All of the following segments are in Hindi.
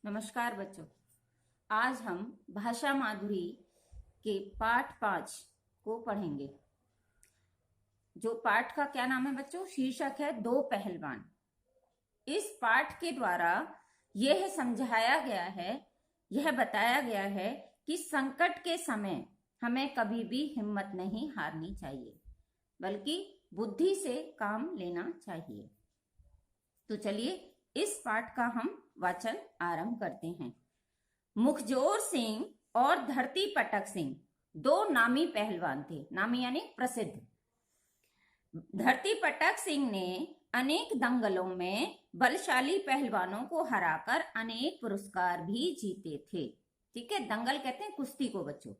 नमस्कार बच्चों। आज हम भाषा माधुरी के पाठ 5 को पढ़ेंगे। जो पाठ का क्या नाम है बच्चों? शीर्षक है दो पहलवान। इस पाठ के द्वारा यह समझाया गया है, यह बताया गया है कि संकट के समय हमें कभी भी हिम्मत नहीं हारनी चाहिए, बल्कि बुद्धि से काम लेना चाहिए। तो चलिए इस पाठ का हम वाचन आरंभ करते हैं। मुखजोर सिंह और धरती पटक सिंह दो नामी पहलवान थे। नामी यानी प्रसिद्ध। धरती पटक सिंह ने अनेक दंगलों में बलशाली पहलवानों को हराकर अनेक पुरस्कार भी जीते थे। ठीक है, दंगल कहते हैं कुश्ती को बच्चों।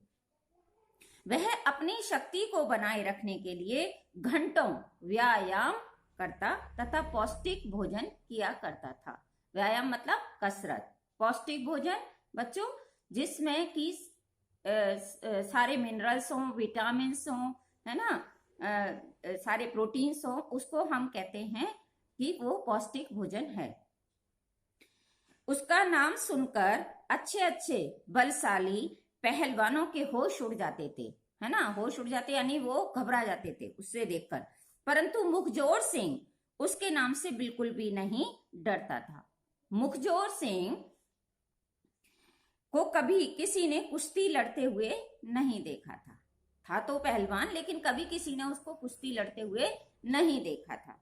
वह अपनी शक्ति को बनाए रखने के लिए घंटों व्यायाम करता तथा पौष्टिक भोजन किया करता था। व्यायाम मतलब कसरत, पौष्टिक भोजन बच्चों जिसमें कि सारे मिनरल्स हों, विटामिन्स हों, है ना, सारे प्रोटीन्स हों, उसको हम कहते हैं कि वो पौष्टिक भोजन है। उसका नाम सुनकर अच्छे अच्छे बलशाली पहलवानों के होश उड़ जाते थे, है ना, होश उड़ जाते यानी वो घबरा जाते थे उससे देखकर। परंतु मुखजोर सिंह उसके नाम से बिल्कुल भी नहीं डरता था। मुखजोर सिंह को कभी किसी ने कुश्ती लड़ते हुए नहीं देखा था तो पहलवान, लेकिन कभी किसी ने उसको कुश्ती लड़ते हुए नहीं देखा था।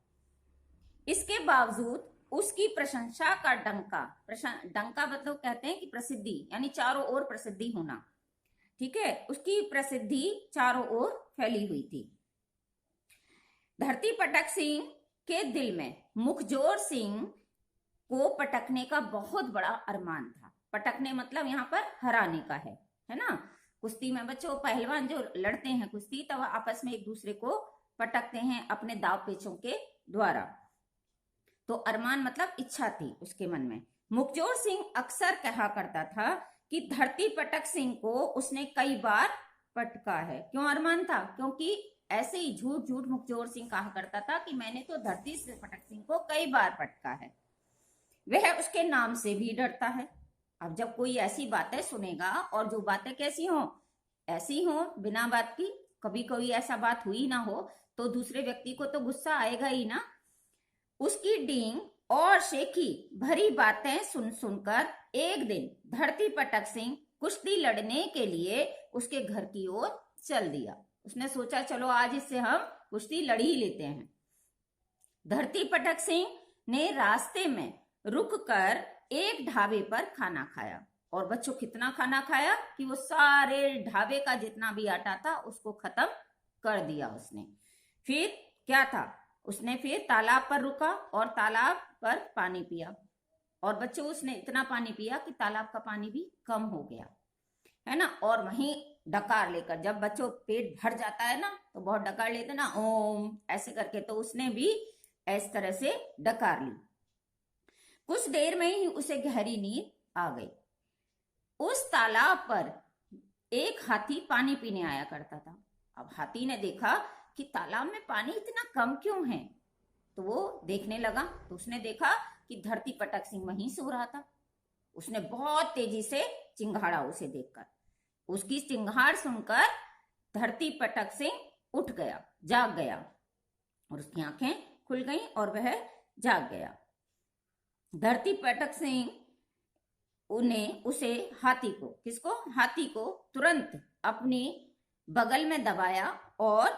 इसके बावजूद उसकी प्रशंसा का डंका मतलब कहते हैं कि प्रसिद्धि यानी चारों ओर प्रसिद्धि होना। ठीक है, उसकी प्रसिद्धि चारों ओर फैली हुई थी। धरती पटक सिंह के दिल में मुखजोर सिंह को पटकने का बहुत बड़ा अरमान था। पटकने मतलब यहाँ पर हराने का है ना। कुश्ती में बच्चों पहलवान जो लड़ते हैं कुश्ती, तो वह आपस में एक दूसरे को पटकते हैं अपने दाव पेचों के द्वारा। तो अरमान मतलब इच्छा थी उसके मन में। मुखजोर सिंह अक्सर कहा करता था कि धरती पटक सिंह को उसने कई बार पटका है। क्यों अरमान था? क्योंकि ऐसे ही झूठ झूठ मुखजोर सिंह कहा करता था कि मैंने तो धरती पटक सिंह को कई बार पटका है। वह उसके नाम से भी डरता है। अब जब कोई ऐसी बातें सुनेगा और जो बातें कैसी हो, ऐसी हो बिना बात की, कभी कोई ऐसा बात हुई ना हो, तो दूसरे व्यक्ति को तो गुस्सा आएगा ही ना। उसकी डींग और शेखी भरी बातें सुन सुनकर एक दिन धरती पटक सिंह कुश्ती लड़ने के लिए उसके घर की ओर चल दिया। उसने सोचा चलो आज इससे हम कुश्ती लड़ ही लेते हैं। धरती पटक सिंह ने रास्ते में रुककर एक ढाबे पर खाना खाया। और बच्चों कितना खाना खाया कि वो सारे ढाबे का जितना भी आटा था उसको खत्म कर दिया उसने। फिर क्या था, उसने फिर तालाब पर रुका और तालाब पर पानी पिया। और बच्चों उसने इतना पानी पिया कि तालाब का पानी भी कम हो गया, है ना। और वहीं डकार लेकर, जब बच्चों पेट भर जाता है ना तो बहुत डकार लेते ना, ओम ऐसे करके, तो उसने भी इस तरह से डकार ली। कुछ देर में ही उसे गहरी नींद आ गई। उस तालाब पर एक हाथी पानी पीने आया करता था। अब हाथी ने देखा कि तालाब में पानी इतना कम क्यों है, तो वो देखने लगा। तो उसने देखा कि धरती पटक सिंह वहीं सो रहा था। उसने बहुत तेजी से चिंगाड़ा उसे देखकर। उसकी चिंगाड़ सुनकर धरती पटक सिंह उठ गया, जाग गया, और उसकी आंखें खुल गईं और वह जाग गया। धरती पटक सिंह हाथी को तुरंत अपनी बगल में दबाया और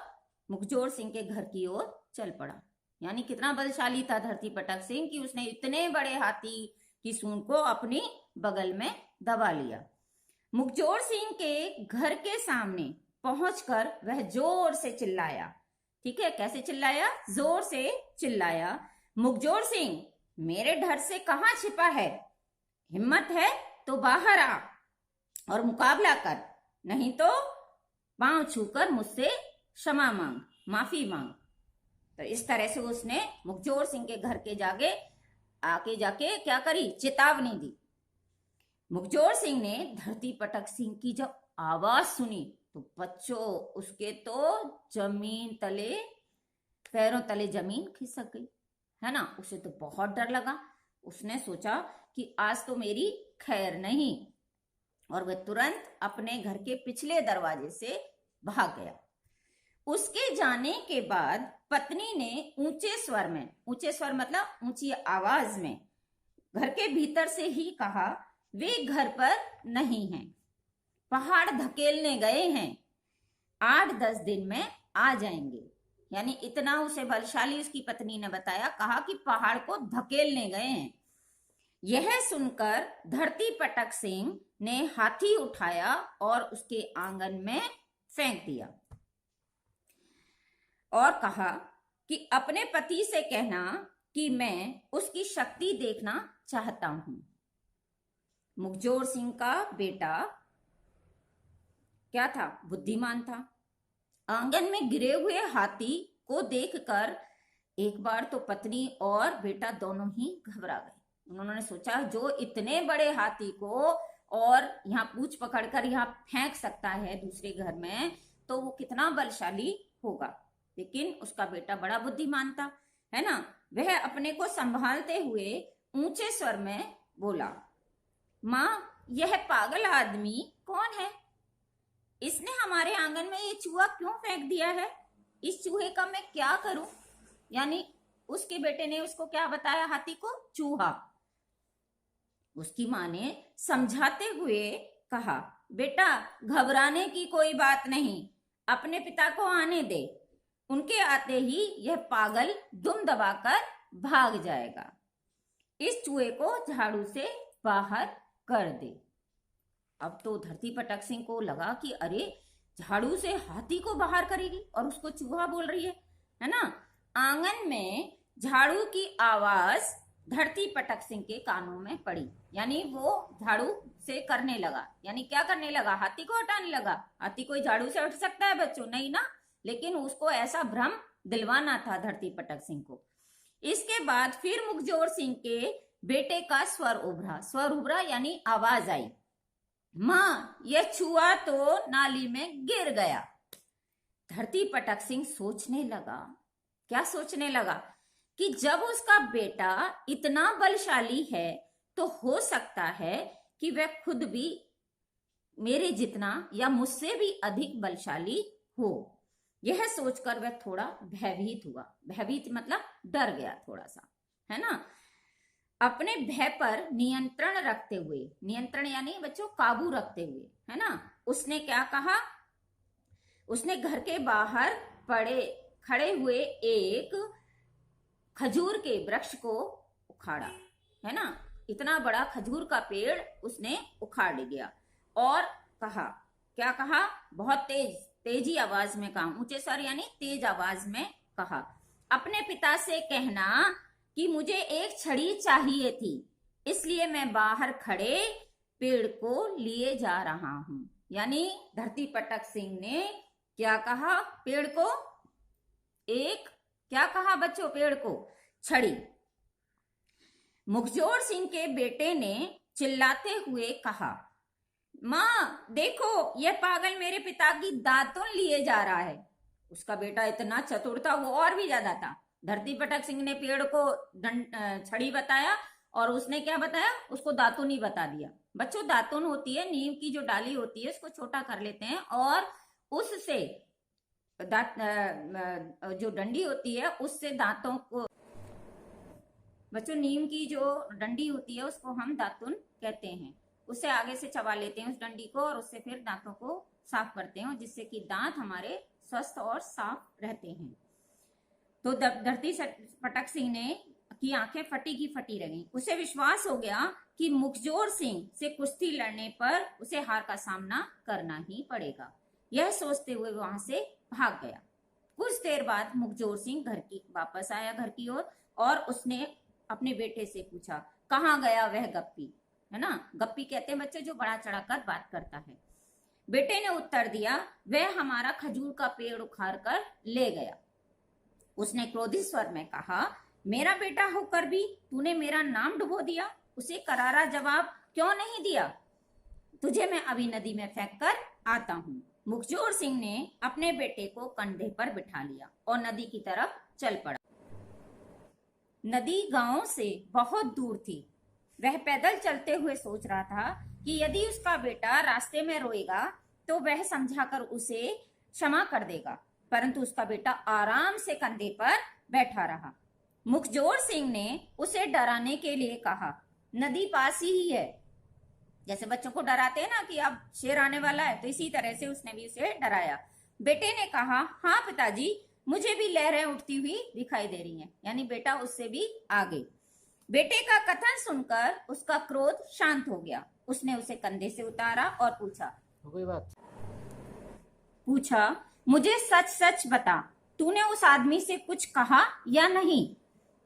मुखजोर सिंह के घर की ओर चल पड़ा। यानी कितना बलशाली था धरती पटक सिंह कि उसने इतने बड़े हाथी की सूंड को अपनी बगल में दबा लिया। मुखजोर सिंह के घर के सामने पहुंचकर वह जोर से चिल्लाया। ठीक है, कैसे चिल्लाया? जोर से चिल्लाया, मुखजोर सिंह मेरे डर से कहां छिपा है? हिम्मत है तो बाहर आ और मुकाबला कर, नहीं तो पांव छूकर मुझसे क्षमा मांग, माफी मांग। तो इस तरह से उसने मुखजोर सिंह के घर के आके जाके क्या करी? चेतावनी दी। मुखजोर सिंह ने धरती पटक सिंह की जब आवाज सुनी तो बच्चों उसके तो जमीन तले, पैरों तले जमीन खिसक गई, है ना। उसे तो बहुत डर लगा। उसने सोचा कि आज तो मेरी खैर नहीं। और वह तुरंत अपने घर के पिछले दरवाजे से भाग गया। उसके जाने के बाद पत्नी ने ऊंचे स्वर मतलब ऊंची आवाज में घर के भीतर से ही कहा, वे घर पर नहीं हैं, पहाड़ धकेलने गए हैं, 8-10 दिन में आ जाएंगे। यानी इतना उसे बलशाली उसकी पत्नी ने बताया, कहा कि पहाड़ को धकेलने गए हैं। यह सुनकर धरती पटक सिंह ने हाथी उठाया और उसके आंगन में फेंक दिया और कहा कि अपने पति से कहना कि मैं उसकी शक्ति देखना चाहता हूं। मुखजोर सिंह का बेटा क्या था? बुद्धिमान था। आंगन में गिरे हुए हाथी को देखकर एक बार तो पत्नी और बेटा दोनों ही घबरा गए। उन्होंने सोचा, जो इतने बड़े हाथी को और यहाँ पूंछ पकड़कर यहाँ फेंक सकता है दूसरे घर में, तो वो कितना बलशाली होगा। लेकिन उसका बेटा बड़ा बुद्धिमान था, है ना। वह अपने को संभालते हुए ऊंचे स्वर में बोला, माँ, यह पागल आदमी कौन है? इसने हमारे आंगन में ये चूहा क्यों फेंक दिया है? इस चूहे का मैं क्या करूं? यानी उसके बेटे ने उसको क्या बताया? हाथी को चूहा। उसकी माँ ने समझाते हुए कहा, बेटा, घबराने की कोई बात नहीं, अपने पिता को आने दे, उनके आते ही यह पागल दुम दबाकर भाग जाएगा। इस चूहे को झाड़ू से बाहर कर दे। अब तो धरती पटक सिंह को लगा कि अरे, झाड़ू से हाथी को बाहर करेगी और उसको चूहा बोल रही है ना। आंगन में झाड़ू की आवाज धरती पटक सिंह के कानों में पड़ी। यानी वो झाड़ू से करने लगा, यानी क्या करने लगा? हाथी को हटाने लगा। हाथी कोई झाड़ू से हट सकता है बच्चों? नहीं ना। लेकिन उसको ऐसा भ्रम दिलवाना था धरती पटक सिंह को। इसके बाद फिर मुखजोर सिंह के बेटे का स्वर उभरा यानी आवाज आई, माँ, यह चूहा तो नाली में गिर गया। धरती पटक सिंह सोचने लगा, क्या सोचने लगा? कि जब उसका बेटा इतना बलशाली है तो हो सकता है कि वह खुद भी मेरे जितना या मुझसे भी अधिक बलशाली हो। यह सोचकर वह थोड़ा भयभीत हुआ। भयभीत मतलब डर गया थोड़ा सा, है ना। अपने भय पर नियंत्रण रखते हुए, नियंत्रण यानी बच्चों काबू रखते हुए, है ना, उसने क्या कहा? उसने घर के बाहर खड़े हुए एक खजूर के वृक्ष को उखाड़ा, है ना। इतना बड़ा खजूर का पेड़ उसने उखाड़ लिया और कहा, क्या कहा? बहुत तेजी आवाज में कहा, ऊंचे स्वर यानी तेज आवाज में कहा, अपने पिता से कहना कि मुझे एक छड़ी चाहिए थी, इसलिए मैं बाहर खड़े पेड़ को लिए जा रहा हूं। यानी धरती पटक सिंह ने क्या कहा? पेड़ को एक क्या कहा बच्चों? पेड़ को छड़ी। मुखजोर सिंह के बेटे ने चिल्लाते हुए कहा, माँ देखो, यह पागल मेरे पिता की दातुन लिए जा रहा है। उसका बेटा इतना चतुर था, वो और भी ज्यादा था। धरती पटक सिंह ने पेड़ को छड़ी बताया और उसने क्या बताया? उसको दातुन ही बता दिया। बच्चों, दातुन होती है नीम की जो डाली होती है, उसको छोटा कर लेते हैं और उससे जो डंडी होती है उससे दांतों को, बच्चों नीम की जो डंडी होती है उसको हम दातुन कहते हैं। उससे आगे से चबा लेते हैं उस डंडी को और उससे फिर दांतों को साफ करते हैं, जिससे कि दांत हमारे स्वस्थ और साफ रहते हैं। तो धरती पटक सिंह ने की आंखें फटी की फटी रही। उसे विश्वास हो गया कि मुखजोर सिंह से कुश्ती लड़ने पर उसे हार का सामना करना ही पड़ेगा। यह सोचते हुए वहां से भाग गया। कुछ देर बाद मुखजोर सिंह वापस आया घर की ओर और उसने अपने बेटे से पूछा, कहाँ गया वह गप्पी? है ना, गप्पी कहते हैं बच्चे जो बड़ा चढ़ाकर बात करता है। बेटे ने उत्तर दिया, वह हमारा खजूर का पेड़ उखाड़ कर ले गया। उसने क्रोधित स्वर में कहा, मेरा बेटा होकर भी तूने मेरा नाम डुबो दिया। उसे करारा जवाब क्यों नहीं दिया? तुझे मैं अभी नदी में फेंक कर आता हूँ। मुखजोर सिंह ने अपने बेटे को कंधे पर बिठा लिया और नदी की तरफ चल पड़ा। नदी गांव से बहुत दूर थी। वह पैदल चलते हुए सोच रहा था कि यदि उसका बेटा रास्ते में रोएगा तो वह समझाकर उसे क्षमा कर देगा, परंतु उसका बेटा आराम से कंधे पर बैठा रहा। मुखजोर सिंह ने उसे डराने के लिए कहा, नदी पास ही है। जैसे बच्चों को डराते हैं ना कि अब शेर आने वाला है, तो इसी तरह से उसने भी उसे डराया। बेटे ने कहा, हाँ पिताजी, मुझे भी लहरें उठती हुई दिखाई दे रही हैं। यानी बेटा उससे भी आगे। बेटे का कथन सुनकर उसका क्रोध शांत हो गया। उसने उसे कंधे से उतारा और पूछा, मुझे सच सच बता, तूने उस आदमी से कुछ कहा या नहीं?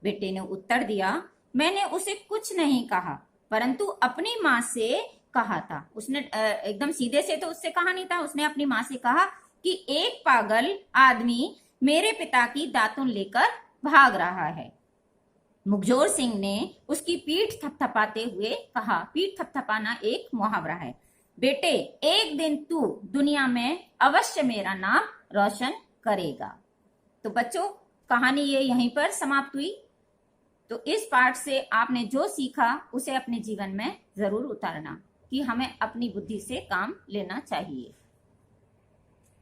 बेटे ने उत्तर दिया, मैंने उसे कुछ नहीं कहा, परंतु अपनी माँ से कहा था। उसने एकदम सीधे से तो उससे कहा नहीं था, उसने अपनी माँ से कहा कि एक पागल आदमी मेरे पिता की दातुन लेकर भाग रहा है। मुखजोर सिंह ने उसकी पीठ थपथपाते हुए कहा, पीठ थपथपाना एक मुहावरा है। बेटे, एक दिन तू दुनिया में अवश्य मेरा नाम रोशन करेगा। तो बच्चों, कहानी ये यहीं पर समाप्त हुई। तो इस पाठ से आपने जो सीखा उसे अपने जीवन में जरूर उतारना कि हमें अपनी बुद्धि से काम लेना चाहिए।